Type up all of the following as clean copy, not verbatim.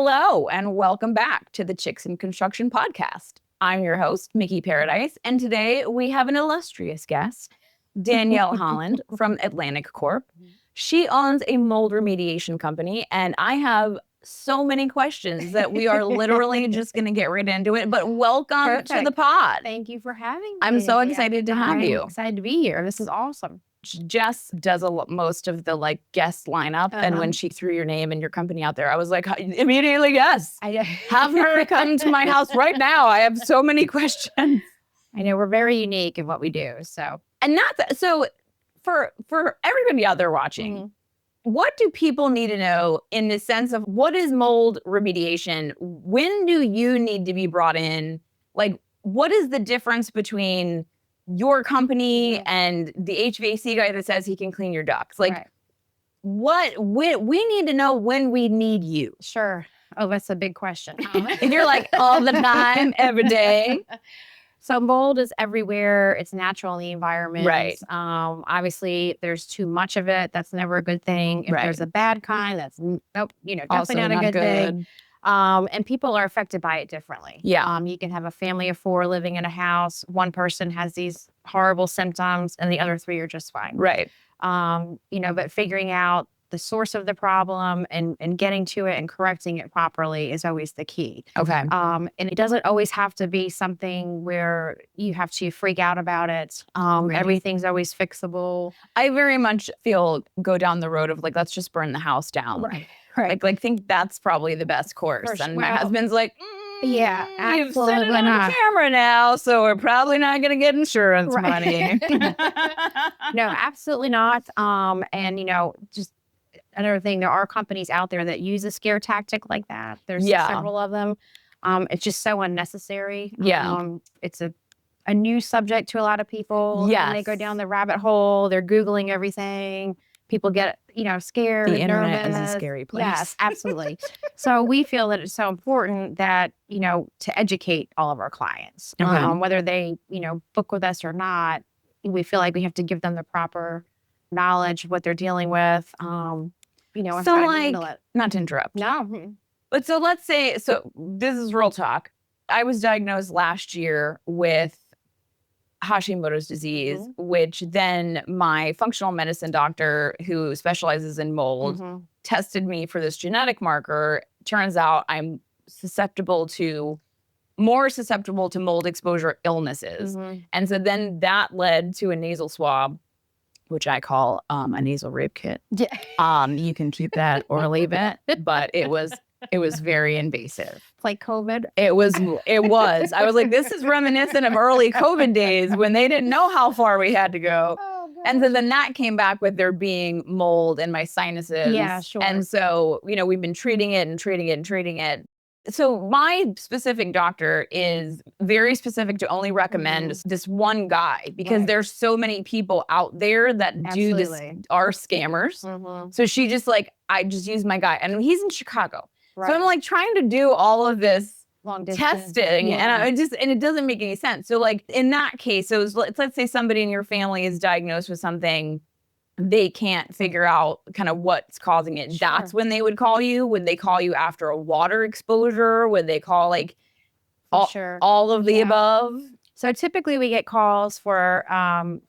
Hello, and welcome back to the Chicks in Construction podcast. I'm your host, Mikki Paradise, and today we have an illustrious guest, Danyelle Holland from Atlantic Corp. She owns a mold remediation company, and I have so many questions that we are literally just going to get right into it. But welcome to the pod. Thank you for having me. I'm so excited to have you. I'm excited to be here. This is awesome. Jess does most of the guest lineup, and when she threw your name and your company out there, I was like, immediately yes. Have her come to my house right now. I have so many questions. I know we're very unique in what we do. So, and so for everybody out there watching, what do people need to know in the sense of what is mold remediation? When do you need to be brought in? Like, what is the difference between your company and the HVAC guy that says he can clean your ducts? Like, we need to know when we need you. Sure. Oh, that's a big question. And you're like, all the time, every day. So mold is everywhere. It's natural in the environment. Right. Obviously, if there's too much of it, that's never a good thing. If there's a bad kind, that's definitely not a good thing. And people are affected by it differently. Yeah. You can have a family of 4 living in a house. One person has these horrible symptoms and the other 3 are just fine. Right. But figuring out the source of the problem and getting to it and correcting it properly is always the key. Okay. And it doesn't always have to be something where you have to freak out about it. Everything's always fixable. I very much go down the road of let's just burn the house down. Right. Like think that's probably the best course. And my husband's like, yeah, you've said it on camera now, so we're probably not going to get insurance money. No, absolutely not. And just another thing, there are companies out there that use a scare tactic like that. There's several of them. It's just so unnecessary. Yeah. It's a new subject to a lot of people. Yes. And they go down the rabbit hole. They're Googling everything. People get, scared. The internet nervous. is a scary place. Yes, absolutely. So we feel that it's so important that, to educate all of our clients, whether they, book with us or not. We feel like we have to give them the proper knowledge of what they're dealing with. So not to interrupt. No. But so let's say, this is real talk. I was diagnosed last year with Hashimoto's disease, which then my functional medicine doctor who specializes in mold tested me for this genetic marker. Turns out I'm more susceptible to mold exposure illnesses. And so then that led to a nasal swab, which I call a nasal rape kit. Yeah. You can keep that or leave it, but it was very invasive. It's like COVID. It was. I was like, this is reminiscent of early COVID days when they didn't know how far we had to go. Oh, and so then that came back with there being mold in my sinuses. Yeah, sure. And so, we've been treating it. So my specific doctor is very specific to only recommend this one guy because there's so many people out there that do this, are scammers. So she just I just use my guy, and he's in Chicago. Right. So I'm trying to do all of this long distance testing, and it doesn't make any sense. So in that case, let's say somebody in your family is diagnosed with something. They can't figure out kind of what's causing it. Sure. That's when they would call you. Would they call you after a water exposure? Would they call all of the above? So typically we get calls for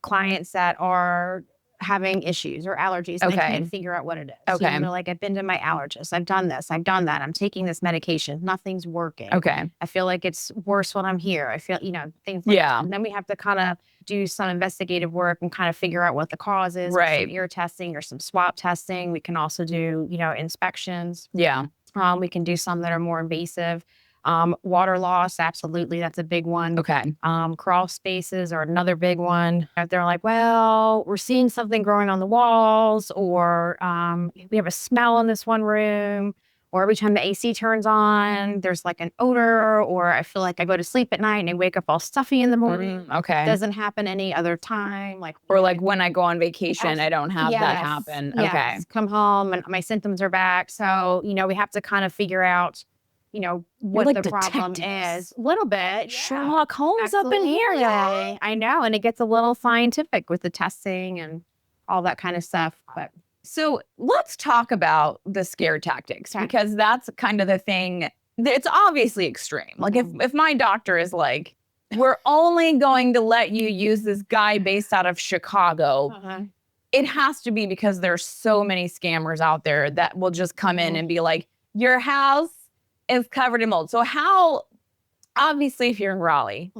clients that are having issues or allergies. And they can't figure out what it is. Okay. So, I've been to my allergist. I've done this. I've done that. I'm taking this medication. Nothing's working. Okay. I feel like it's worse when I'm here. I feel, things like that. And then we have to kind of do some investigative work and kind of figure out what the cause is. Right. Some ear testing or some swab testing. We can also do, inspections. Yeah. We can do some that are more invasive. Water loss, absolutely. That's a big one. Okay. Crawl spaces are another big one. They're like, well, we're seeing something growing on the walls, or we have a smell in this one room, or every time the AC turns on, there's an odor, or I feel like I go to sleep at night and I wake up all stuffy in the morning. Okay. It doesn't happen any other time. Or when I go on vacation, I don't have that happen. Yes. Okay. Come home and my symptoms are back. So, we have to kind of figure out what the problem is. A little bit. Sherlock Holmes up in here. I know. And it gets a little scientific with the testing and all that kind of stuff. But So let's talk about the scare tactics, Okay. because that's kind of the thing. It's obviously extreme. Like if my doctor is like, we're only going to let you use this guy based out of Chicago, it has to be because there's so many scammers out there that will just come in and be like, your house is covered in mold. So how, obviously, if you're in Raleigh,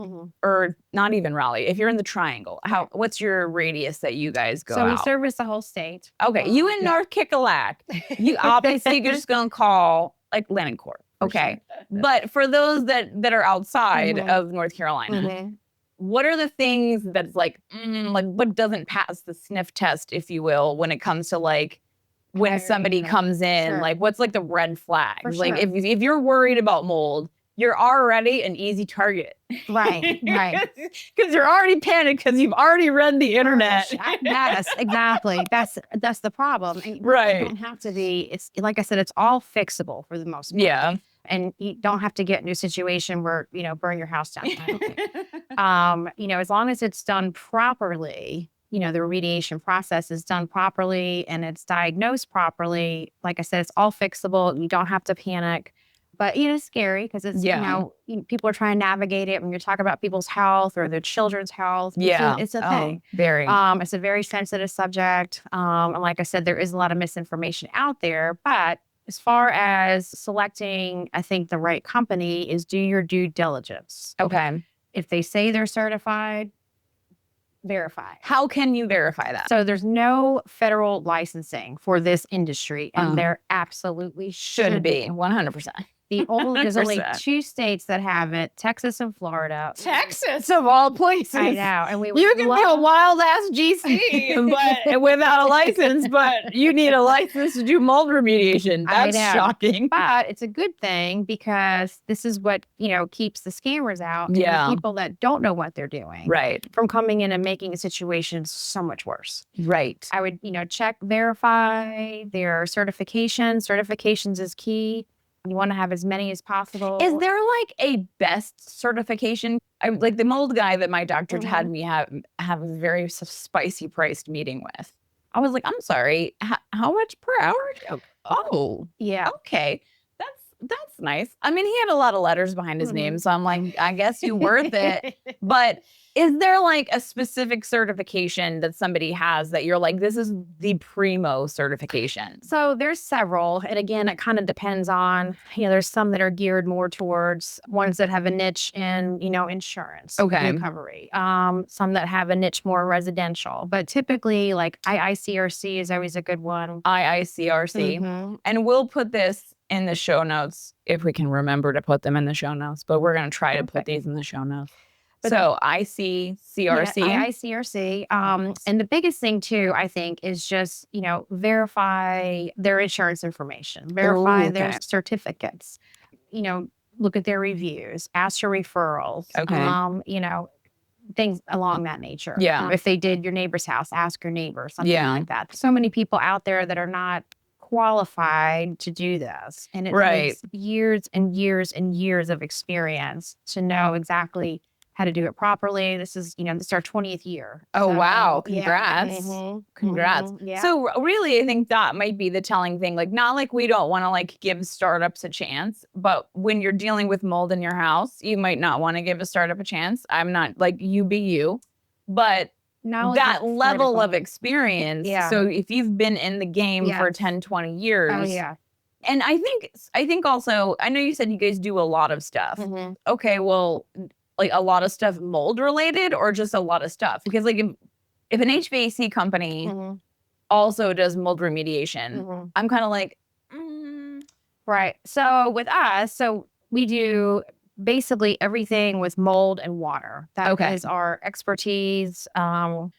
or not even Raleigh, if you're in the Triangle, what's your radius that you guys go So we out? service the whole state. Okay, you in North Kickalack, you obviously you're just gonna call like Land Corp. Okay, but for those that are outside of North Carolina, what are the things that's like what doesn't pass the sniff test, if you will, when it comes to like when somebody comes in, like what's like the red flags? Like if you're worried about mold, you're already an easy target. Right. Because you're already panicked because you've already read the internet. Yes, exactly. That's the problem. And you don't have to be, it's like I said, it's all fixable for the most part. Yeah. And you don't have to get into a situation where, burn your house down. As long as it's done properly, the remediation process is done properly and it's diagnosed properly. Like I said, it's all fixable. You don't have to panic. But it's scary because it's people are trying to navigate it when you're talking about people's health or their children's health. It's a thing. Very. It's a very sensitive subject. And like I said, there is a lot of misinformation out there. But as far as selecting, I think the right company is do your due diligence. Okay. If they say they're certified, verify. How can you verify that? So there's no federal licensing for this industry, and there absolutely should be. 100%. There's only 2 states that have it, Texas and Florida. Texas of all places. I know. And you can be a wild ass GC but without a license, but you need a license to do mold remediation. That's shocking. But it's a good thing because this is what, keeps the scammers out. And the people that don't know what they're doing. Right. From coming in and making a situation so much worse. Right. I would, check, verify their certifications. Certifications is key. You want to have as many as possible. Is there like a best certification? Like the mold guy that my doctor had me have a very spicy priced meeting with. I was like, I'm sorry, how much per hour? Oh, yeah. Okay. That's nice. I mean, he had a lot of letters behind his name, so I'm like, I guess you're worth it. But is there like a specific certification that somebody has that you're like, this is the primo certification? So there's several. And again, it kind of depends on, there's some that are geared more towards ones that have a niche in, insurance recovery. Some that have a niche more residential. But typically, like IICRC is always a good one. IICRC. And we'll put this in the show notes if we can remember to put them in the show notes, but we're going to try to put these in the show notes. So IICRC. IICRC. And the biggest thing too, I think, is just, verify their insurance information, verify their certificates, look at their reviews, ask for referrals. Things along that nature. Yeah. If they did your neighbor's house, ask your neighbor, something like that. So many people out there that are not qualified to do this. And it takes years and years and years of experience to know exactly how to do it properly. This is, this is our 20th year. Oh, wow. Congrats. Congrats. So really, I think that might be the telling thing. Like, not like we don't want to like give startups a chance, but when you're dealing with mold in your house, you might not want to give a startup a chance. I'm not like you be you, but that level of experience. So if you've been in the game for 10, 20 years. And I think also, I know you said you guys do a lot of stuff. Okay, well, like a lot of stuff mold related or just a lot of stuff? Because like if an HVAC company also does mold remediation, I'm kind of like, Right. So with us, we do basically everything with mold and water. That is our expertise. My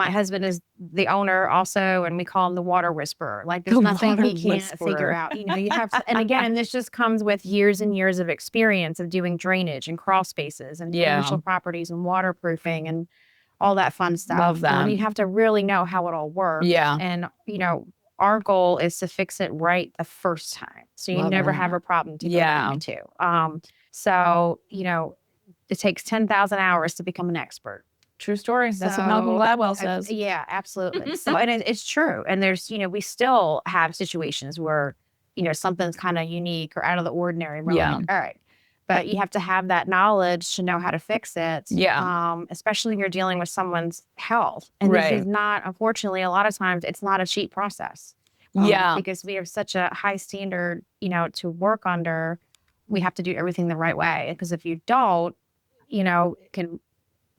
husband is the owner also, and we call him the water whisperer. Like there's nothing he can't figure out. You have to, and again, this just comes with years and years of experience of doing drainage and crawl spaces and commercial properties and waterproofing and all that fun stuff. Love that. You have to really know how it all works. And our goal is to fix it right the first time, so you never have a problem to go into. It takes 10,000 hours to become an expert. True story. That's what Malcolm Gladwell says. Yeah, absolutely. So, and it's true. And there's, we still have situations where, something's kind of unique or out of the ordinary. We're like, all right. But you have to have that knowledge to know how to fix it. Yeah. Especially when you're dealing with someone's health. And this is not, unfortunately, a lot of times it's not a cheap process. Because we have such a high standard, to work under. We have to do everything the right way. Because if you don't, it can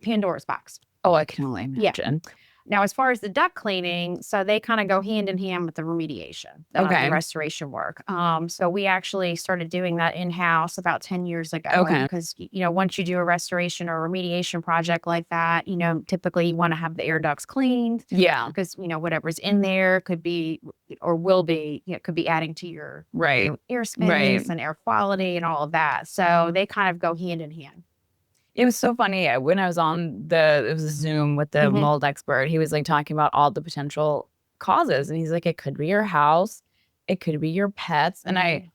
Pandora's box. Oh, I can only imagine. Yeah. Now, as far as the duct cleaning, so they kind of go hand in hand with the remediation, the restoration work. So we actually started doing that in-house about 10 years ago. Because, once you do a restoration or remediation project like that, typically you want to have the air ducts cleaned. Yeah. Because, whatever's in there could be or will be, could be adding to your air space and air quality and all of that. So they kind of go hand in hand. It was so funny when I was on it was a Zoom with the mold expert. He was like talking about all the potential causes. And he's like, it could be your house. It could be your pets. And I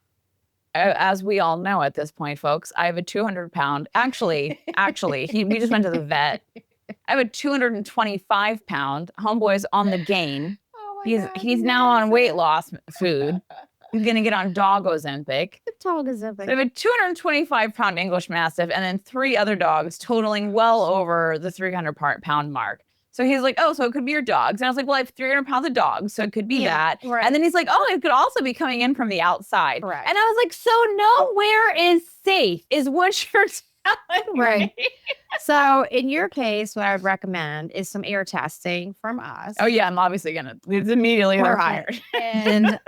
as we all know at this point, folks, I have a 200-pound, actually, we just went to the vet. I have a 225-pound homeboy's on the gain. Oh he's now on weight loss food. He's going to get on dog Ozempic. Dog Ozempic. So I have a 225-pound English Mastiff and then 3 other dogs totaling well over the 300-pound mark. So he's like, oh, so it could be your dogs. And I was like, well, I have 300 pounds of dogs, so it could be that. Right. And then he's like, oh, it could also be coming in from the outside. Right. And I was like, so nowhere is safe, is what you're telling me. So in your case, what I would recommend is some air testing from us. Oh, yeah, I'm obviously going to. It's immediately they're hired. And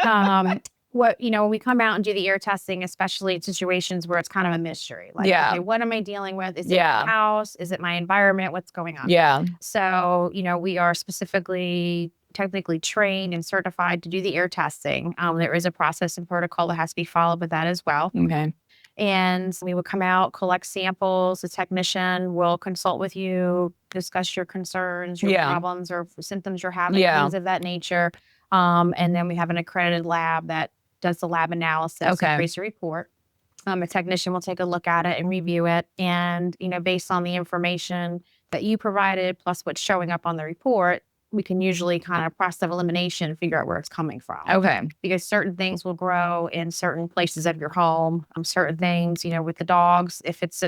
when we come out and do the air testing, especially in situations where it's kind of a mystery. Like, okay, what am I dealing with? Is it my house? Is it my environment? What's going on? Yeah. So, we are technically trained and certified to do the air testing. There is a process and protocol that has to be followed with that as well. Okay. And we would come out, collect samples. The technician will consult with you, discuss your concerns, your problems or symptoms you're having, things of that nature. And then we have an accredited lab that does the lab analysis and creates a report. A technician will take a look at it and review it. And, based on the information that you provided, plus what's showing up on the report, we can usually kind of process of elimination, figure out where it's coming from. Okay. Because certain things will grow in certain places of your home. Certain things, with the dogs, if it's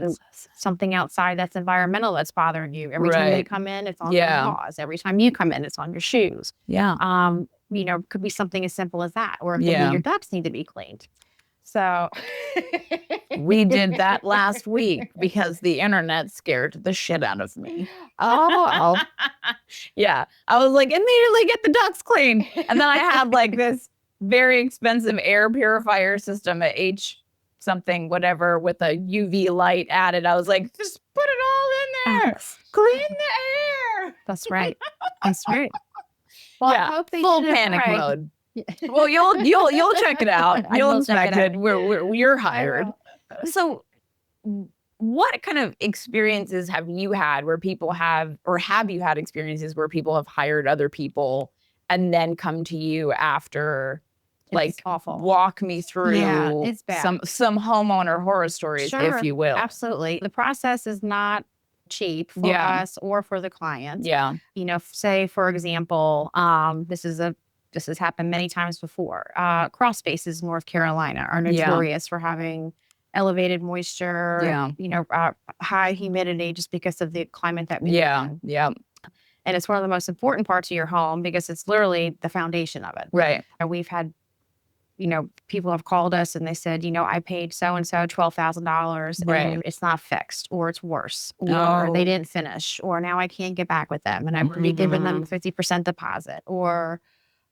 something outside that's environmental that's bothering you. Every time they come in, it's on your paws. Every time you come in, it's on your shoes. Yeah. Could be something as simple as that. Or it could be your ducts need to be cleaned. So we did that last week because the internet scared the shit out of me. Oh. Yeah. I was like, immediately get the ducts cleaned. And then I had like this very expensive air purifier system at H something, whatever, with a UV light added. I was like, just put it all in there. Clean the air. That's right. That's right. Well, I hope they full panic mode. Well, you'll check it out. You'll inspect it. You're hired. So what kind of experiences have you had where people have you had experiences where people have hired other people and then come to you after? Like, awful. Walk me through it's bad. some homeowner horror stories, if you will. Absolutely. The process is not cheap for us or for the client. Yeah. Say, for example, this has happened many times before. Crawl spaces in North Carolina are notorious for having elevated moisture, high humidity just because of the climate that we live in. Yeah. And it's one of the most important parts of your home because it's literally the foundation of it. Right. And we've had people have called us and they said, I paid so-and-so $12,000 and it's not fixed, or it's worse, or they didn't finish, or now I can't get back with them and I've already given them a 50% deposit, or,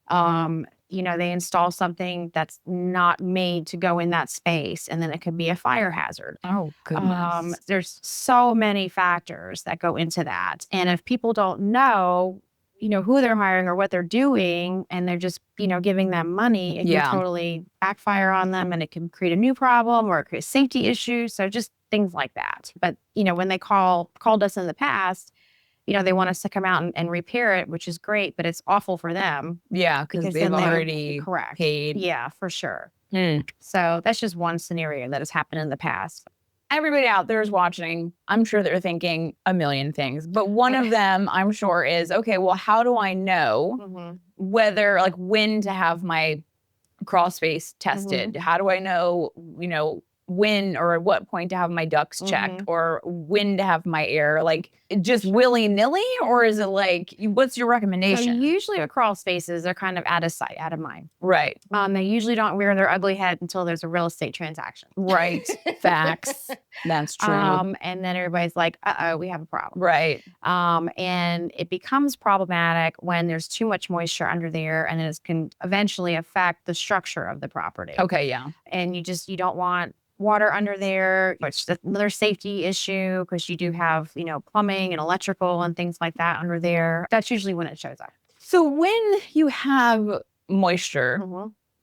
they install something that's not made to go in that space and then it could be a fire hazard. Oh, goodness. There's so many factors that go into that. And if people don't know, who they're hiring or what they're doing, and they're just, giving them money, it can totally backfire on them and it can create a new problem or create safety issues. So just things like that. But, when they called us in the past, they want us to come out and repair it, which is great, but it's awful for them. Yeah, because they've already paid. Yeah, for sure. So that's just one scenario that has happened in the past. everybody out there is watching. I'm sure they're thinking a million things, but one of them I'm sure is, okay, well, how do I know whether, like, when to have my crawl space tested? How do I know, when or at what point to have my ducts checked or when to have my air, like, just willy-nilly? Or is it like, what's your So recommendation? usually with crawl spaces, they're kind of out of sight, out of mind. Right. They usually don't rear their ugly head until there's a real estate transaction. Right. Facts. That's true. And then everybody's like, uh-oh, we have a problem. Right. And it becomes problematic when there's too much moisture under there, and it can eventually affect the structure of the property. Okay. Yeah. And you don't want water under there, which is another safety issue because you do have, plumbing and electrical and things like that under there. That's usually when it shows up. So when you have moisture,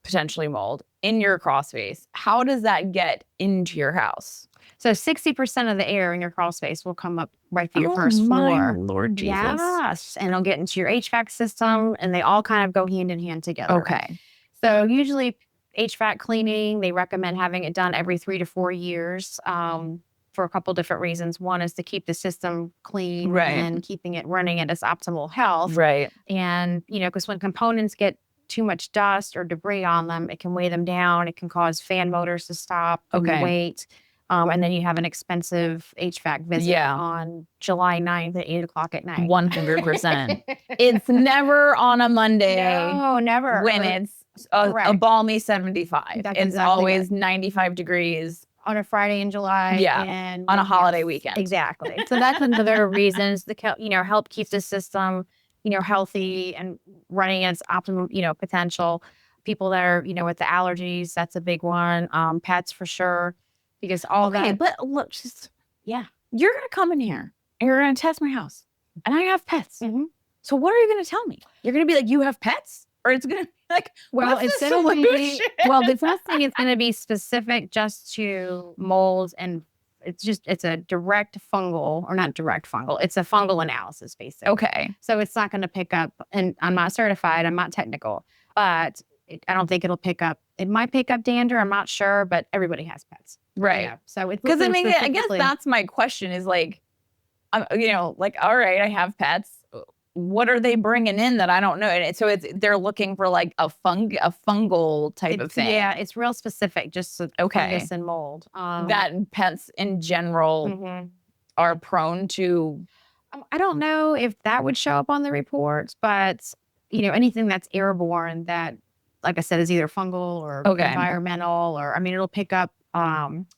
potentially mold, in your crawl space, how does that get into your house? So 60% of the air in your crawl space will come up right through your first floor. Lord Jesus. Yes. And it'll get into your HVAC system, and they all kind of go hand in hand together. Okay. So usually HVAC cleaning, they recommend having it done every 3 to 4 years for a couple different reasons. One is to keep the system clean and keeping it running at its optimal health. Right. And, because when components get too much dust or debris on them, it can weigh them down. It can cause fan motors to stop and wait. And then you have an expensive HVAC visit on July 9th at 8 o'clock at night. 100%. It's never on a Monday. No, never. When it's a balmy 75. That's it's exactly always 95 degrees. On a Friday in July. Yeah. And on a holiday weekend. Exactly. So that's another reasons to help keep the system, healthy and running its optimum, potential. People that are, with the allergies, that's a big one. Pets for sure. Because all that. But look, you're going to come in here and you're going to test my house. And I have pets. So what are you going to tell me? You're going to be like, you have pets? Or it's going to be like, well, it's going to be, the first thing is going to be specific just to molds, and it's a direct fungal, or not direct fungal. It's a fungal analysis, basically. Okay. So it's not going to pick up, and I'm not certified, I'm not technical, but I don't think it'll pick up. It might pick up dander, I'm not sure, but everybody has pets. Right. So it's because I guess that's my question is like, like, all right, I have pets. What are they bringing in that I don't know? And so they're looking for like a fungal type of thing. Yeah, it's real specific, just fungus and mold. That pets in general are prone to. I don't know if that would show up on the reports, but anything that's airborne that, like I said, is either fungal or environmental, or it'll pick up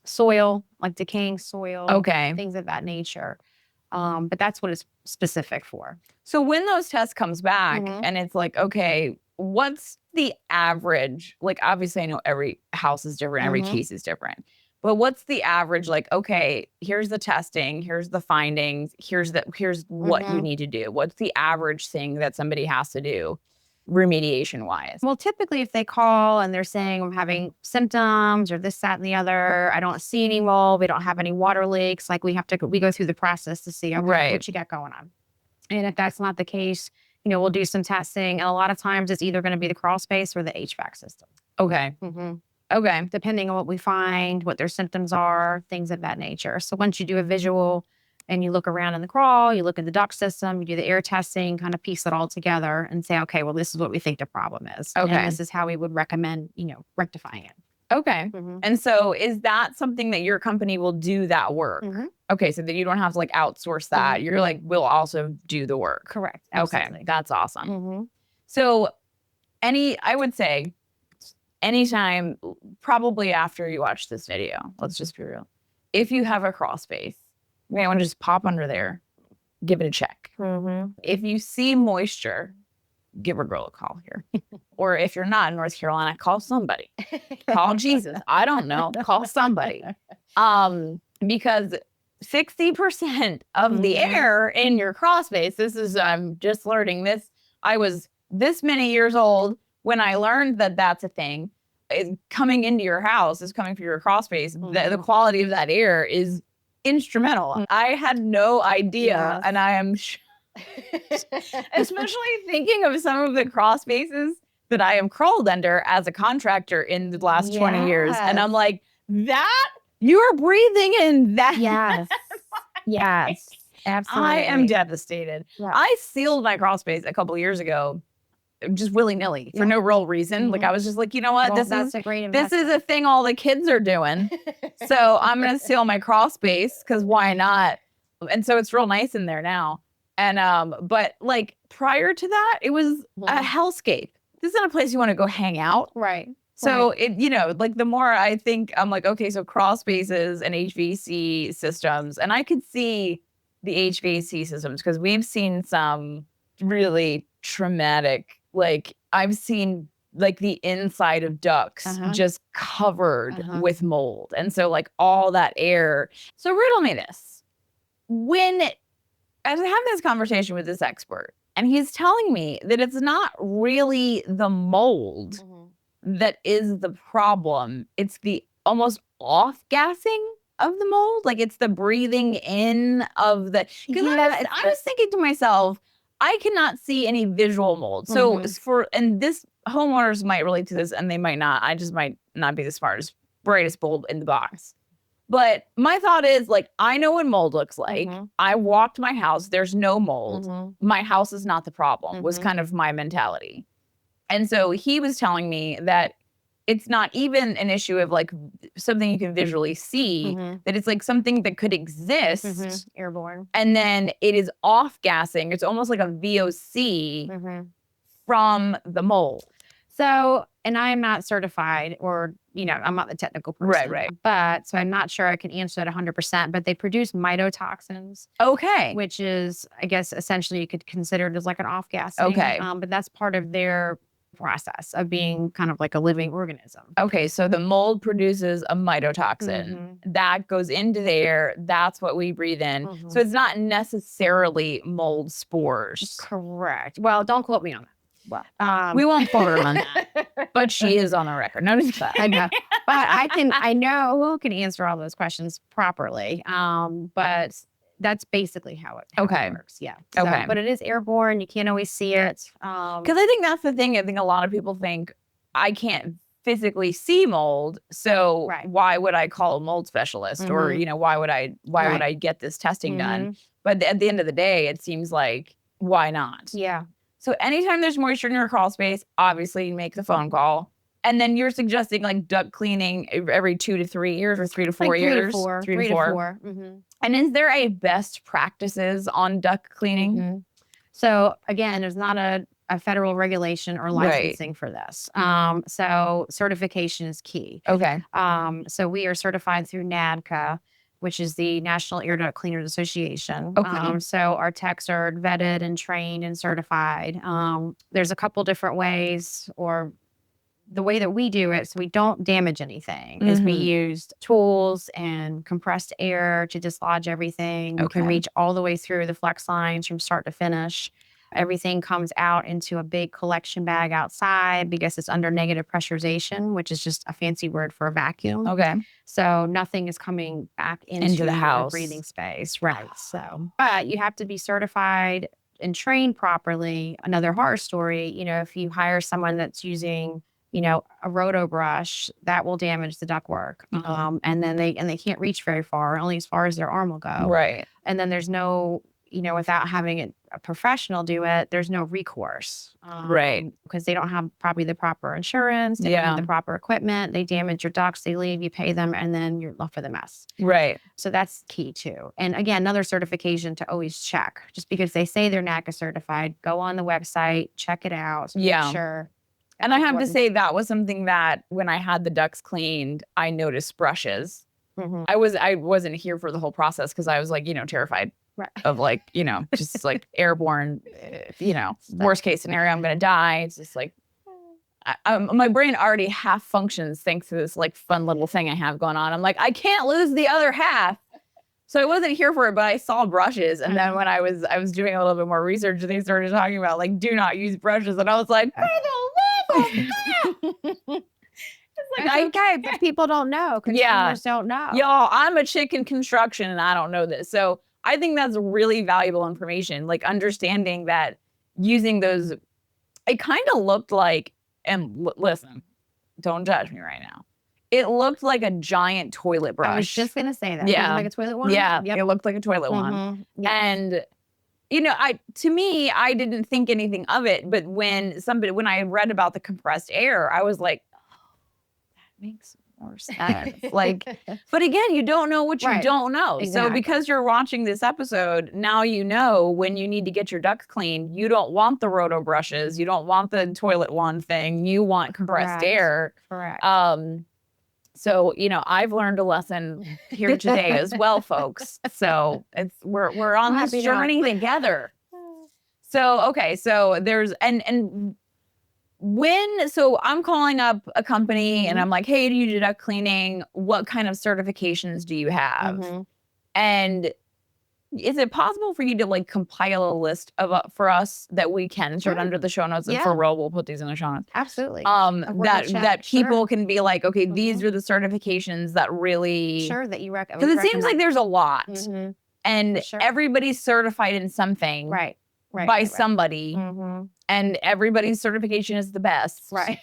soil, like decaying soil, things of that nature. But that's what it's specific for. So when those tests comes back and it's like, okay, what's the average? Like, obviously I know every house is different, every case is different, but what's the average? Like, okay, here's the testing, here's the findings, here's what you need to do. What's the average thing that somebody has to do remediation wise? Well, typically if they call and they're saying I'm having symptoms or this, that, and the other, I don't see any mold, we don't have any water leaks, like we go through the process to see what you got going on. And if that's not the case, we'll do some testing. And a lot of times it's either going to be the crawl space or the HVAC system. Okay. Okay. Depending on what we find, what their symptoms are, things of that nature. So once you do a visual and you look around in the crawl, you look at the duct system, you do the air testing, kind of piece it all together and say, okay, well, this is what we think the problem is. Okay. And this is how we would recommend, rectifying it. Okay. And so is that something that your company will do that work? Okay. So that you don't have to like outsource that. You're like, we'll also do the work. Correct. Absolutely. Okay. That's awesome. So I would say anytime, probably after you watch this video, let's just be real. If you have a crawl space, you may want to just pop under there, give it a check. If you see moisture, give a girl a call here. Or if you're not in North Carolina, call somebody. Call Jesus. I don't know. Call somebody. Because 60% of the air in your crawl space, I'm just learning this. I was this many years old when I learned that that's a thing. Coming into your house is coming through your crawl space. The quality of that air is instrumental. I had no idea. And I am especially thinking of some of the crawl spaces that I am crawled under as a contractor in the last 20 years. And I'm like, that You're breathing in that. Yes. Yes. Absolutely. I am devastated. Yeah. I sealed my crawl space a couple of years ago, just willy-nilly for no real reason. Like I was just like, you know what? Well, this that's is a great this is investment. a thing all the kids are doing. So I'm gonna seal my crawl space because why not? And so it's real nice in there now. And but like prior to that, it was a hellscape. This isn't a place you want to go hang out. Right. So it, you know, like the more I think, I'm like, okay, so crawl spaces and HVAC systems, and I could see the HVAC systems because we've seen some really traumatic, like I've seen like the inside of ducts just covered with mold. And so like all that air. So riddle me this. When I was having this conversation with this expert, and he's telling me that it's not really the mold that is the problem. It's the almost off-gassing of the mold. Like it's the breathing in of the, because I was thinking to myself, I cannot see any visual mold. So and this homeowners might relate to this and they might not. I just might not be the smartest, brightest bulb in the box. But my thought is like, I know what mold looks like. I walked my house. There's no mold. My house is not the problem was kind of my mentality. And so he was telling me that it's not even an issue of like something you can visually see, that it's like something that could exist. Airborne. And then it is off gassing. It's almost like a VOC from the mold. So, and I am not certified or, you know, I'm not the technical person. Right. But so I'm not sure I can answer that 100%, but they produce mycotoxins. Okay. Which is, I guess, essentially you could consider it as like an off-gassing. Okay. But that's part of their process of being kind of like a living organism. Okay, so the mold produces a mycotoxin that goes into the air. That's what we breathe in. So it's not necessarily mold spores. Correct. Well, don't quote me on that. Well, we won't quote her on that, but she is on the record. Notice that. I know, but I know who can answer all those questions properly. But that's basically how it works. Yeah. So, okay. But it is airborne. You can't always see it. Because I think that's the thing. I think a lot of people think I can't physically see mold, so why would I call a mold specialist, or you know, why would I get this testing done? But at the end of the day, it seems like why not? Yeah. So anytime there's moisture in your crawl space, obviously make the phone call. And then you're suggesting like duct cleaning every 2 to 3 years or 3 to 4 years? 3 to 4. And is there a best practices on duct cleaning? So again, there's not a federal regulation or licensing for this. So certification is key. Okay. So we are certified through NADCA, which is the National Air Duct Cleaners Association. Okay. So our techs are vetted and trained and certified. There's a couple different ways, or the way that we do it, so we don't damage anything, is we used tools and compressed air to dislodge everything. We can reach all the way through the flex lines from start to finish. Everything comes out into a big collection bag outside because it's under negative pressurization, which is just a fancy word for a vacuum. Okay. So nothing is coming back into the house, breathing space. Right. So, but you have to be certified and trained properly. Another horror story, you know, if you hire someone that's using, you know, a roto brush, that will damage the ductwork. And then they can't reach very far, only as far as their arm will go. Right. And then there's no, you know, without having a professional do it, there's no recourse. Right. Because they don't have probably the proper insurance, they don't have the proper equipment, they damage your ducts, they leave, you pay them, and then you're left with a mess. Right. So that's key too. And again, another certification to always check. Just because they say they're NADCA certified, go on the website, check it out. Make sure. And I have to say that was something that when I had the ducts cleaned, I noticed brushes. I wasn't here for the whole process because I was like, you know, terrified of like, you know, just like airborne, you know, worst case scenario, I'm going to die. It's just like, my brain already half functions thanks to this like fun little thing I have going on. I'm like, I can't lose the other half. So I wasn't here for it, but I saw brushes. And then when I was doing a little bit more research, they started talking about like, do not use brushes. And I was like, it's like, okay, but people don't know. Consumers don't know. Y'all, I'm a chick in construction and I don't know this. So I think that's really valuable information. Like understanding that using those, it kind of looked like, and listen, don't judge me right now. It looked like a giant toilet brush. I was just gonna say that. Yeah. Like a toilet one. Yeah, Yep. it looked like a toilet one. Mhm. Yep. And to me, I didn't think anything of it, but when I read about the compressed air, I was like, oh, that makes more sense. Like, but again, you don't know what you Right. don't know. So Exactly. because you're watching this episode, now you know when you need to get your ducts cleaned, you don't want the roto brushes, you don't want the toilet wand thing, you want compressed Correct. air. Correct. So, I've learned a lesson here today as well, folks. So we're on this Happy journey together. So, okay. So there's, so I'm calling up a company and I'm like, hey, do you do duct cleaning? What kind of certifications do you have? Mhm. And is it possible for you to like compile a list of for us that we can sort Sure. under the show notes? And Yeah. for real, we'll put these in the show notes. Absolutely. That people Sure. can be like, okay, these are the certifications that really, Sure, that you recommend. because it seems like there's a lot, Mhm. and Sure. everybody's certified in something Right. by somebody, Mhm. and everybody's certification is the best, Right.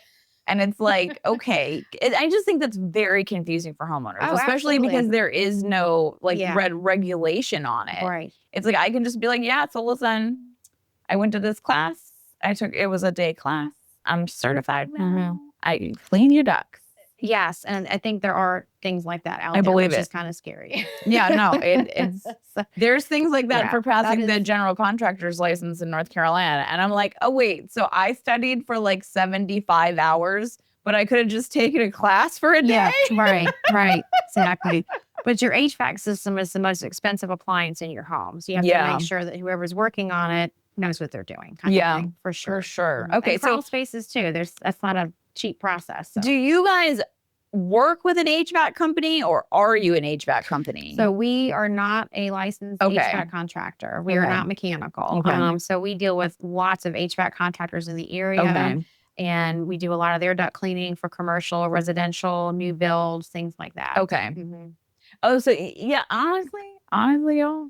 And it's like, okay, I just think that's very confusing for homeowners, Oh, especially absolutely. because there is no like Yeah. regulation on it. Right. It's like I can just be like, yeah, so listen, I went to this class. It was a day class. I'm certified now. Mhm. I clean your ducts. Yes, and I think there are things like that out I there, believe which it. is kind of scary. Yeah, no, it's there's things like that Yeah, for passing that the is- general contractor's license in North Carolina. And I'm like, oh wait, so I studied for like 75 hours, but I could have just taken a class for a day. Yeah, right, exactly. But your HVAC system is the most expensive appliance in your home, so you have to Yeah. make sure that whoever's working on it knows what they're doing. Kind Yeah, of thing, for sure. For sure. Mhm. Okay, And so crawl spaces too. That's not a cheap process. So. do you guys work with an HVAC company, or are you an HVAC company? So we are not a licensed Okay. HVAC contractor. We are Okay. not mechanical. Okay. So we deal with lots of HVAC contractors in the area. Okay. And we do a lot of their duct cleaning for commercial, residential, new builds, things like that. Okay. Mhm. Oh, so yeah, honestly, y'all,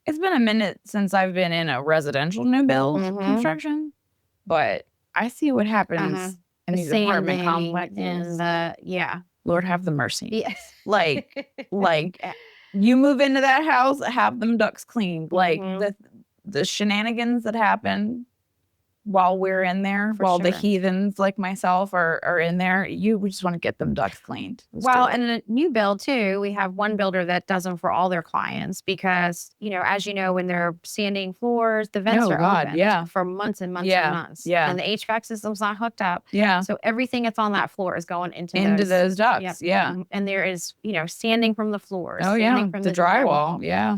it's been a minute since I've been in a residential new build Mhm. construction, but I see what happens Uh-huh. in The these apartment sanding complexes. and yeah. Lord have the mercy. Yes. Like you move into that house, have them ducts cleaned. Like Mhm. the shenanigans that happen while we're in there, For while the sure. heathens like myself are in there, we just want to get them ducts cleaned. Let's Well, do it. and a new build too, we have one builder that does them for all their clients because, as you know, when they're sanding floors, the vents Oh, are God, open yeah. for months and months Yeah, and months. yeah. And the HVAC system's not hooked up. Yeah. So everything that's on that floor is going into Those ducts. Yep. Yeah. And there is, sanding from the floors. Oh, yeah. Sanding from The drywall. Yeah.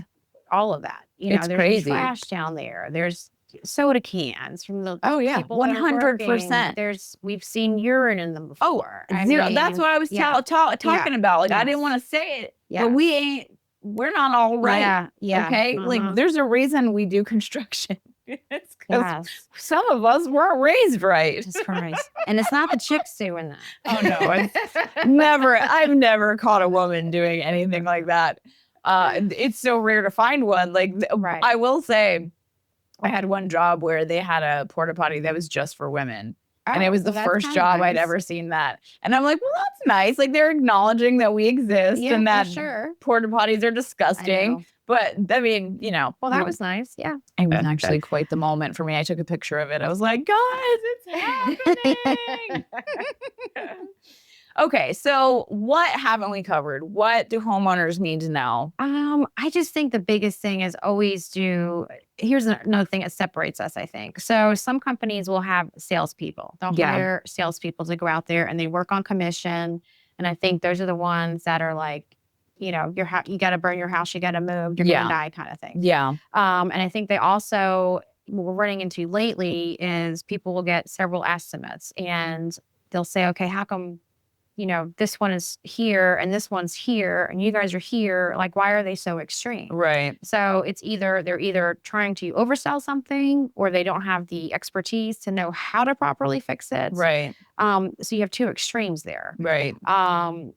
All of that. It's there's crazy. trash down there. There's soda cans from the Oh, yeah. people that are 100%. working. We've seen urine in them before. I Zero. mean, That's what I was yeah. talking about. Like, I didn't Yes. want to say it, Yeah. but we're not all right. Yeah. Yeah. Okay. Uh-huh. Like, there's a reason we do construction. It's because Yes. some of us weren't raised right. Jesus Christ. And it's not the chicks doing that. Oh, no. I've never caught a woman doing anything like that. It's so rare to find one. Like, Right. I will say, I had one job where they had a porta potty that was just for women. And it was the first job I'd ever seen that. And I'm like, well, that's nice. Like, they're acknowledging that we exist and that sure. porta potties are disgusting. But I mean, Well, that was nice. Yeah. it was actually quite the moment for me. I took a picture of it. I was like, guys, it's happening. Okay, so what haven't we covered? What do homeowners need to know? I just think the biggest thing is here's another thing that separates us, I think. So some companies will have salespeople. They'll hire salespeople to go out there and they work on commission. And I think those are the ones that are like, you got to burn your house, you got to move, you're going to die kind of thing. Yeah. And I think they also, what we're running into lately is people will get several estimates and they'll say, okay, how come, this one is here and this one's here and you guys are here? Like, why are they so extreme? Right. So they're either trying to oversell something or they don't have the expertise to know how to properly fix it. Right. So you have two extremes there. Right. And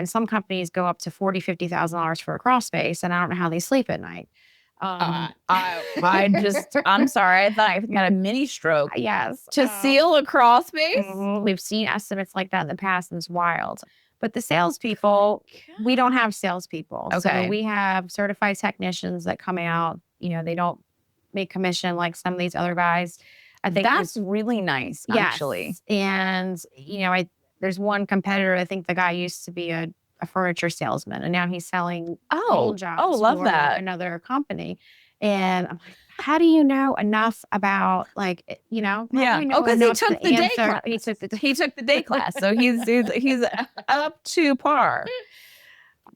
some companies go up to $40,000-$50,000 for a crawl space, and I don't know how they sleep at night. I'm sorry. I thought I got a mini stroke. Yes. To seal a crawl space? We've seen estimates like that in the past, and it's wild. But the salespeople, we don't have salespeople. Okay. So we have certified technicians that come out. They don't make commission like some of these other guys. I think That's really nice, actually. yes. And, there's one competitor. I think the guy used to be a furniture salesman, and now he's selling mold jobs love for that. another company. And I'm like, how do you know enough about Yeah. Because he took the day class. He took the day class, so he's up to par.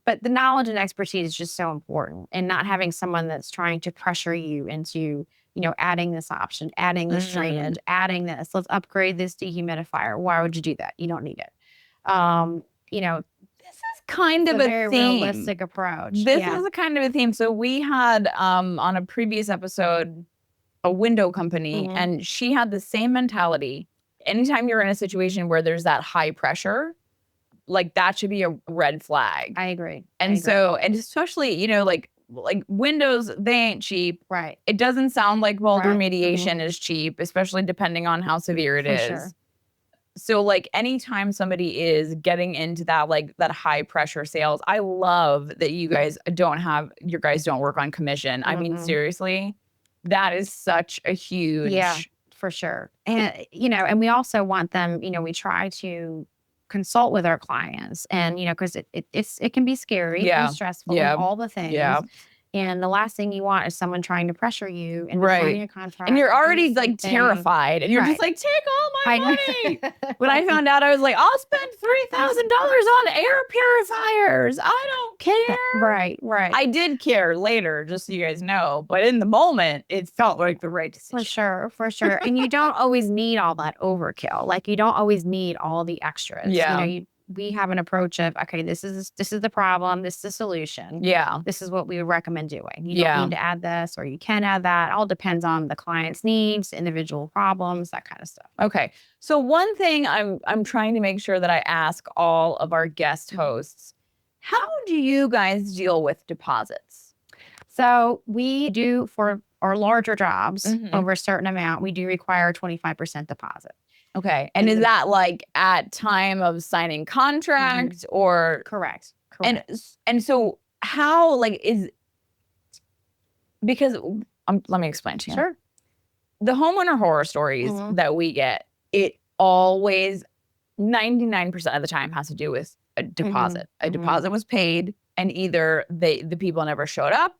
But the knowledge and expertise is just so important, and not having someone that's trying to pressure you into, adding this option, adding this drainage, adding this. Let's upgrade this dehumidifier. Why would you do that? You don't need it. This is kind of a very theme. realistic approach. This is a kind of a theme. So we had on a previous episode a window company, and she had the same mentality. Anytime you're in a situation where there's that high pressure, like that should be a red flag. I agree. And so, and especially, like windows, they ain't cheap. Right. It doesn't sound like mold remediation is cheap, especially depending on how severe it is. Sure. So like anytime somebody is getting into that, like that high pressure sales, I love that you guys don't work on commission. I mean, seriously, that is such a huge. Yeah, for sure. And, and we also want them, we try to consult with our clients, and, because it can be scary and stressful and all the things. Yeah. And the last thing you want is someone trying to pressure you and signing a contract. And you're already like terrified, and you're just like, take all my money. When I found out, I was like, I'll spend $3,000 on air purifiers. I don't care. Right. I did care later, just so you guys know. But in the moment, it felt like the right decision. For sure. And you don't always need all that overkill. Like you don't always need all the extras. Yeah. We have an approach of, okay, this is the problem. This is the solution. Yeah. This is what we would recommend doing. You don't need to add this, or you can add that. It all depends on the client's needs, individual problems, that kind of stuff. Okay. So one thing I'm trying to make sure that I ask all of our guest hosts, how do you guys deal with deposits? So we do, for our larger jobs over a certain amount, we do require a 25% deposit. Okay. And is that like at time of signing contract or? Correct. And so how because let me explain to you. Sure. The homeowner horror stories that we get, it always 99% of the time has to do with a deposit. A deposit was paid, and either the people never showed up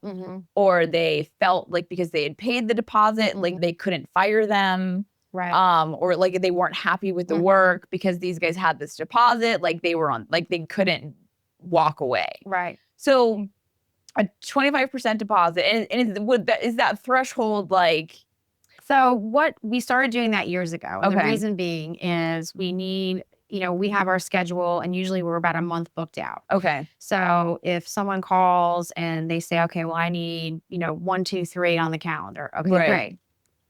or they felt like because they had paid the deposit, like they couldn't fire them. Right. Or like they weren't happy with the work because these guys had this deposit, like they were like they couldn't walk away. Right. So a 25% deposit, and is that threshold like? So what we started doing that years ago. And the reason being is we need, we have our schedule, and usually we're about a month booked out. Okay. So if someone calls and they say, okay, well, I need, 1, 2, 3 on the calendar. Okay, great.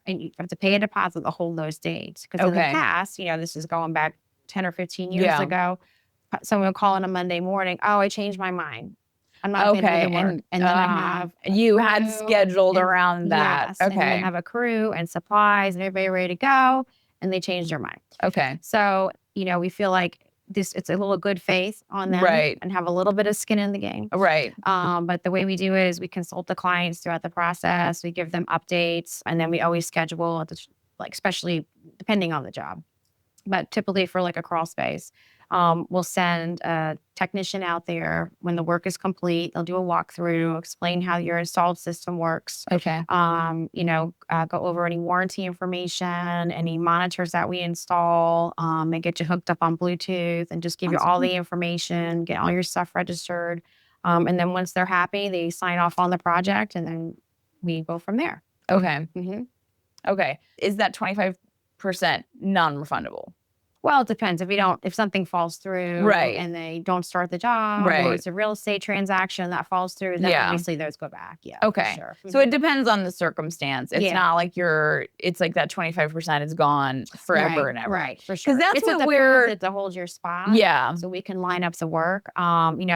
And you have to pay a deposit to hold those dates. Because in the past, this is going back 10 or 15 years ago, someone would call on a Monday morning, oh, I changed my mind. I'm not going to do the work. And then I have you had scheduled around that. Yes, and then have a crew and supplies and everybody ready to go, and they changed their mind. Okay. So, we feel like it's a little good faith on them, and have a little bit of skin in the game. Right. But the way we do it is we consult the clients throughout the process. We give them updates, and then we always schedule, especially depending on the job. But typically for like a crawl space, we'll send a technician out there when the work is complete. They'll do a walkthrough, explain how your installed system works. Okay. Go over any warranty information, any monitors that we install, and get you hooked up on Bluetooth, and just give you all the information, get all your stuff registered. And then once they're happy, they sign off on the project, and then we go from there. Okay. Okay. Is that 25% non-refundable? Well, it depends. If something falls through, and they don't start the job, or it's a real estate transaction that falls through, then obviously those go back. Yeah. Okay. Sure. So it depends on the circumstance. It's not like it's like that 25% is gone forever and ever. Right. For sure. Because that's it's what we're to hold your spot. Yeah. So we can line up the work.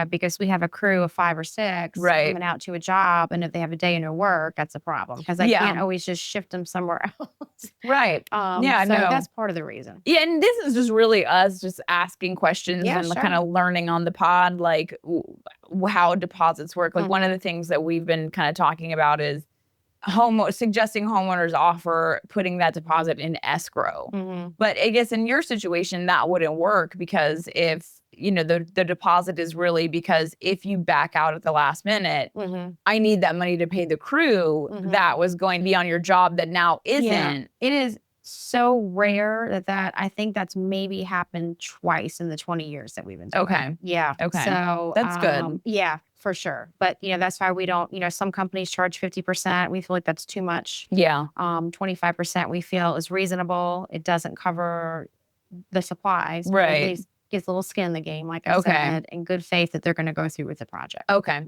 Because we have a crew of 5 or 6 coming out to a job, and if they have a day of no work, that's a problem, because I can't always just shift them somewhere else. Right. So that's part of the reason. Yeah, and this is just really us just asking questions and sure. kind of learning on the pod, like how deposits work. Like one of the things that we've been kind of talking about is suggesting homeowners offer putting that deposit in escrow. But I guess in your situation, that wouldn't work because if, you know, the deposit is really because if you back out at the last minute, I need that money to pay the crew that was going to be on your job that now isn't. Yeah. It is so rare that I think that's maybe happened twice in the 20 years that we've been doing it. Yeah. Okay. So that's good. Yeah, for sure. But, you know, that's why we don't, you know, some companies charge 50%. We feel like that's too much. Yeah. 25% we feel is reasonable. It doesn't cover the supplies. Right. At least gets a little skin in the game, like I said, in good faith that they're going to go through with the project. Okay.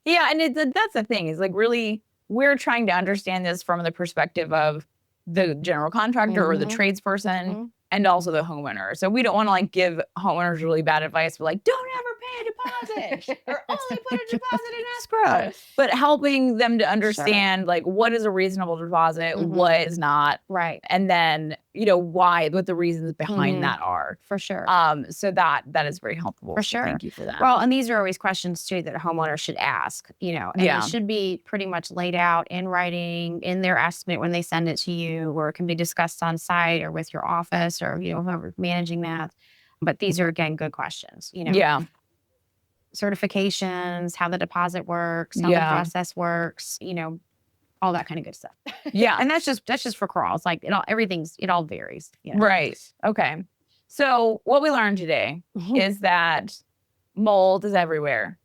Yeah. And that's the thing is like really, we're trying to understand this from the perspective of the general contractor or the tradesperson and also the homeowner. So we don't want to like give homeowners really bad advice. We're like, don't ever pay a deposit or only put a deposit in escrow. But helping them to understand like what is a reasonable deposit, what is not. Right. And then, you know, what the reasons behind that are. For sure. So that is very helpful. For So sure. thank you for that. Well, and these are always questions too that a homeowner should ask, you know, and it should be pretty much laid out in writing in their estimate when they send it to you, or it can be discussed on site or with your office or, you know, whoever's managing that. But these are, again, good questions, you know. Yeah. Certifications, how the deposit works, how the process works, you know, all that kind of good stuff. Yeah. And that's just for crawls. Like it all varies. You know? Right. Okay. So what we learned today is that mold is everywhere,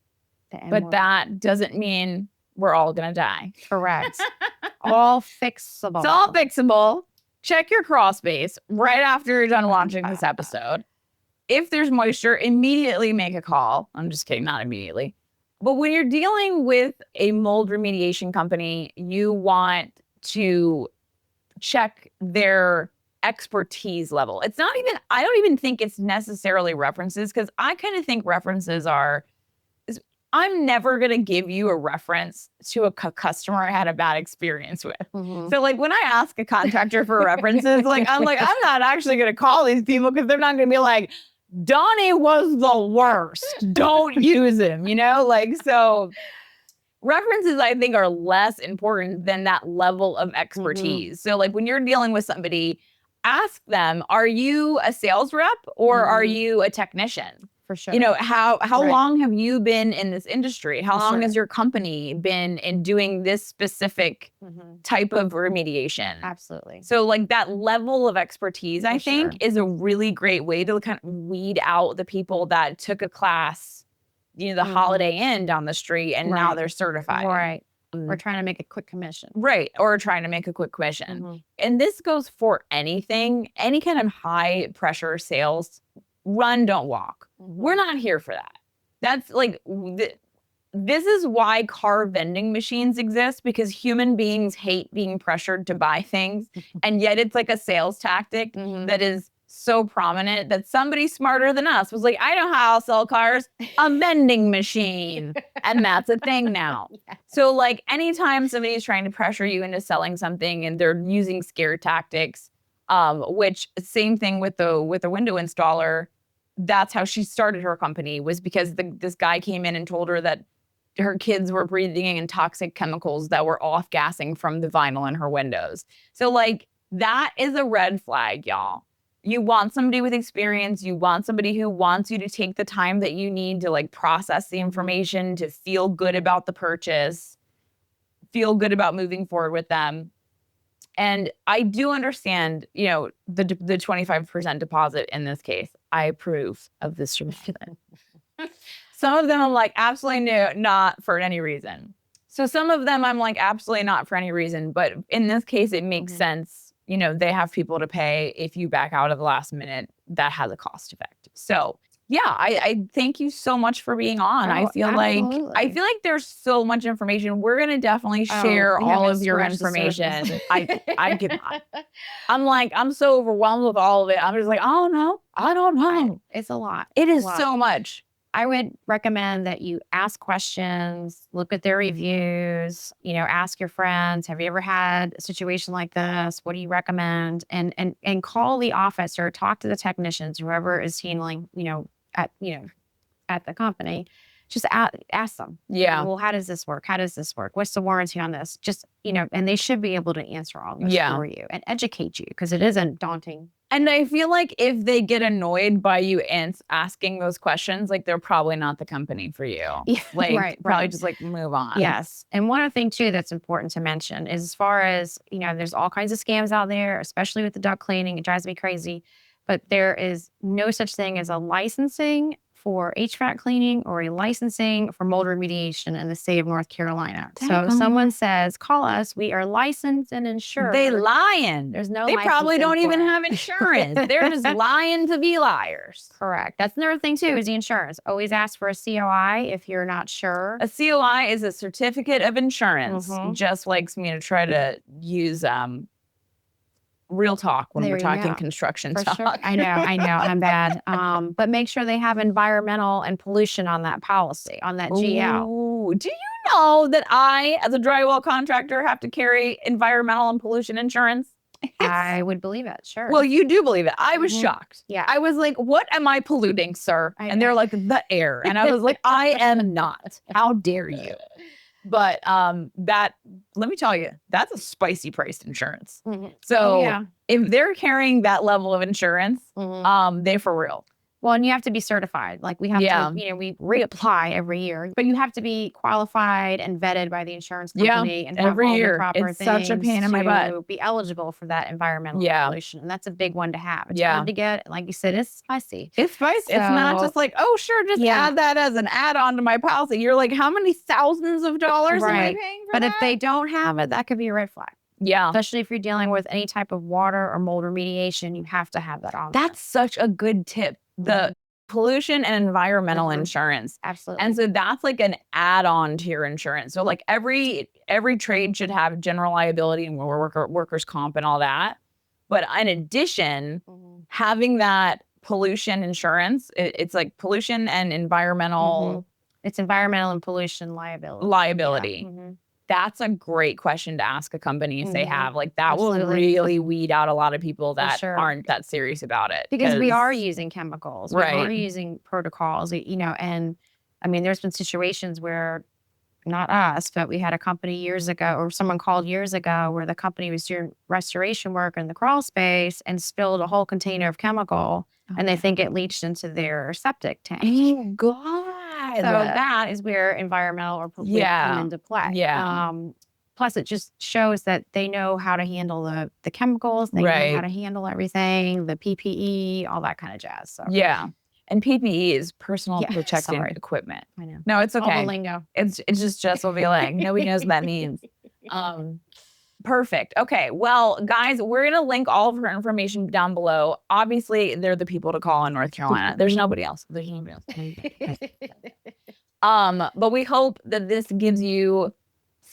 but that doesn't mean we're all going to die. Correct. All fixable. It's all fixable. Check your crawl space right after you're done watching this episode. If there's moisture, immediately make a call. I'm just kidding, not immediately. But when you're dealing with a mold remediation company, you want to check their expertise level. It's not even, I don't even think it's necessarily references, because I kind of think references I'm never going to give you a reference to a customer I had a bad experience with. So like when I ask a contractor for references, like I'm not actually going to call these people because they're not going to be like, Donnie was the worst. Don't use him, you know? Like, so references I think are less important than that level of expertise. So like when you're dealing with somebody, ask them, are you a sales rep or are you a technician? For sure. You know, how long have you been in this industry? How long has your company been in doing this specific type of remediation? Absolutely. So like that level of expertise, I think, is a really great way to kind of weed out the people that took a class, you know, the Holiday Inn down the street and now they're certified. Right. Or trying to make a quick commission. Right. Or trying to make a quick commission. And this goes for anything, any kind of high pressure sales. Run, don't walk. We're not here for that. That's like, this is why car vending machines exist, because human beings hate being pressured to buy things. And yet it's like a sales tactic that is so prominent that somebody smarter than us was like, I know how I'll sell cars, a vending machine. And that's a thing now. So like anytime somebody's trying to pressure you into selling something and they're using scare tactics, which same thing with the window installer. That's how she started her company, was because this guy came in and told her that her kids were breathing in toxic chemicals that were off-gassing from the vinyl in her windows. So like that is a red flag, y'all. You want somebody with experience. You want somebody who wants you to take the time that you need to like process the information, to feel good about the purchase, feel good about moving forward with them. And I do understand, you know, the 25% deposit in this case. I approve of this solution. Some of them I'm like, absolutely no, not for any reason. So some of them I'm like, absolutely not for any reason. But in this case, it makes sense. You know, they have people to pay. If you back out at the last minute, that has a cost effect. So yeah, I thank you so much for being on. I feel like there's so much information. We're gonna definitely share all of your information. I cannot. I'm so overwhelmed with all of it. I'm just like, oh no, I don't know. It's a lot. It is so much. I would recommend that you ask questions, look at their reviews, ask your friends, have you ever had a situation like this? What do you recommend? And call the office or talk to the technicians, whoever is handling, at the company. Just ask them. Yeah. Well, how does this work? How does this work? What's the warranty on this? Just, and they should be able to answer all this for you and educate you, because it isn't daunting. And I feel like if they get annoyed by you asking those questions, like they're probably not the company for you. Yeah, like probably just like move on. Yes. And one other thing too that's important to mention is, as far as, there's all kinds of scams out there, especially with the duct cleaning. It drives me crazy. But there is no such thing as a licensing for HVAC cleaning or a licensing for mold remediation in the state of North Carolina. So if someone says, call us, we are licensed and insured. They lying. There's no They probably don't even have insurance. They're just lying to be liars. Correct. That's another thing too, is the insurance. Always ask for a COI if you're not sure. A COI is a certificate of insurance. Just likes me to try to use real talk when we're talking construction talk. Sure. I know, I'm bad. But make sure they have environmental and pollution on that policy, on that GL. Ooh, do you know that I, as a drywall contractor, have to carry environmental and pollution insurance? I would believe it, sure. Well, you do believe it. I was shocked. Yeah. I was like, what am I polluting, sir? And they're like, the air. And I was like, I am not. How dare you? But that, let me tell you, that's a spicy priced insurance. So if they're carrying that level of insurance, they for real. Well, and you have to be certified. Like we have to, we reapply every year, but you have to be qualified and vetted by the insurance company and have every all year. The proper It's such a pain in my butt to be eligible for that environmental pollution. And that's a big one to have. It's hard to get. Like you said, it's spicy. It's spicy. So, it's not just like, oh, sure, just add that as an add-on to my policy. You're like, how many thousands of dollars am I paying for that? But if they don't have it, that could be a red flag. Yeah. Especially if you're dealing with any type of water or mold remediation, you have to have that on. That's such a good tip. The pollution and environmental insurance. Absolutely. And so that's like an add-on to your insurance. So like every trade should have general liability and workers' comp and all that. But in addition, having that pollution insurance, it's like pollution and environmental. It's environmental and pollution liability. Yeah. That's a great question to ask a company if they have. Like that will really weed out a lot of people that aren't that serious about it. Because we are using chemicals. We are using protocols, and I mean, there's been situations where, not us, but we had a company years ago, or someone called years ago, where the company was doing restoration work in the crawl space and spilled a whole container of chemical, and they think it leached into their septic tank. Oh, God. So that is where environmental or pollution come into play. Yeah. Plus, it just shows that they know how to handle the chemicals. They know how to handle everything, the PPE, all that kind of jazz. So and PPE is personal protective equipment. I know. No, it's okay. All the lingo. It's just will be like, nobody knows what that means. Perfect. Okay. Well, guys, we're going to link all of her information down below. Obviously, they're the people to call in North Carolina. There's nobody else. There's nobody else. But we hope that this gives you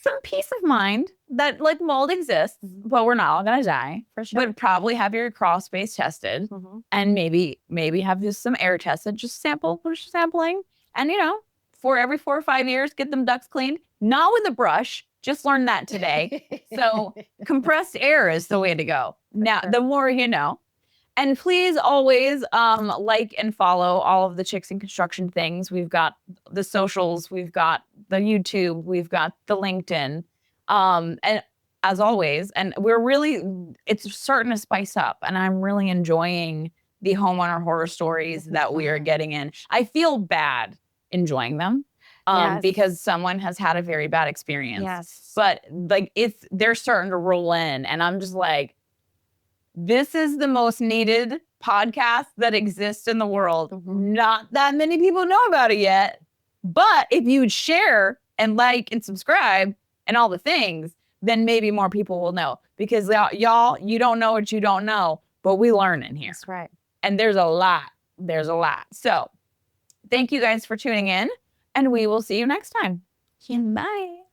some peace of mind that like mold exists, but we're not all going to die. For sure. But probably have your crawl space tested and maybe have just some air tested, just sampling. And, for every 4 or 5 years, get them ducts cleaned, not with a brush. Just learned that today. So compressed air is the way to go. Now, the more you know. And please always like and follow all of the Chicks in Construction things. We've got the socials, we've got the YouTube, we've got the LinkedIn. And as always, and it's starting to spice up. And I'm really enjoying the homeowner horror stories that we are getting in. I feel bad enjoying them. Because someone has had a very bad experience. Yes. But like they're starting to roll in, and I'm just like, this is the most needed podcast that exists in the world. Not that many people know about it yet. But if you would share and like and subscribe and all the things, then maybe more people will know. Because y'all, you don't know what you don't know, but we learn in here. That's right. And there's a lot. So thank you guys for tuning in. And we will see you next time. Bye.